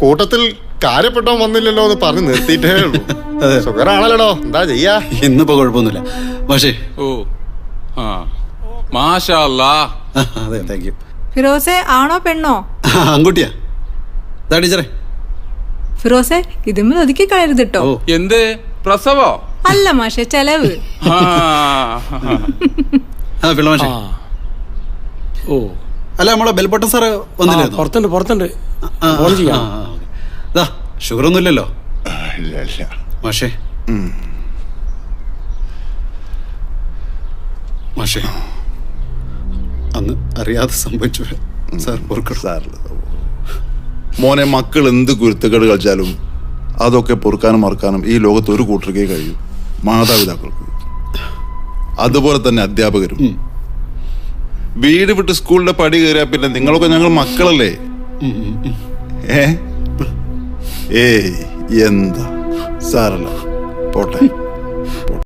കൂട്ടത്തിൽ കാര്യപ്പെട്ടോ വന്നില്ലല്ലോ എന്ന് പറഞ്ഞ് നിർത്തിയിട്ടേ ഉള്ളൂ. ഷുഗറാണല്ലോ, എന്താ ചെയ്യാ? ഇന്നിപ്പോ കുഴപ്പമൊന്നുമില്ല പക്ഷേ. ഓ ആ മാഷാ അല്ലാ. അതെ, താങ്ക് യു. ഫിറോസെ ആണോ പെണ്ണോ? ആൺകുട്ടിയാ. ടീച്ചറെ ഫിറോസെ ഇതുമ്മ ഒതുക്കി കളയരുത് കേട്ടോ. എന്ത് പ്രസവോ? അല്ല മാഷെ, ചെലവ്. മാഷേ. ഓ അല്ല, നമ്മളെ ബെൽബട്ടൻ സാറ് വന്നില്ലേ? പുറത്തുണ്ട്. ഷുഗർ ഒന്നും ഇല്ലല്ലോ? ഇല്ല. മാഷേ മാഷേ അന്ന് അറിയാതെ സംഭവിച്ചു സാർ, സാറില്ല മോനെ. മക്കൾ എന്ത് കുരുത്തക്കേട് കളിച്ചാലും അതൊക്കെ പൊറുക്കാനും മറക്കാനും ഈ ലോകത്ത് ഒരു കൂട്ടർക്കേ കഴിയൂ, മാതാപിതാക്കൾക്ക്. അതുപോലെ തന്നെ അധ്യാപകരും. വീട് വിട്ട് സ്കൂളിന്റെ പടി കയറിയാ പിന്നെ നിങ്ങളൊക്കെ ഞങ്ങൾ മക്കളല്ലേ? ഏയ് എന്താ സാറല്ല, പോട്ടെ.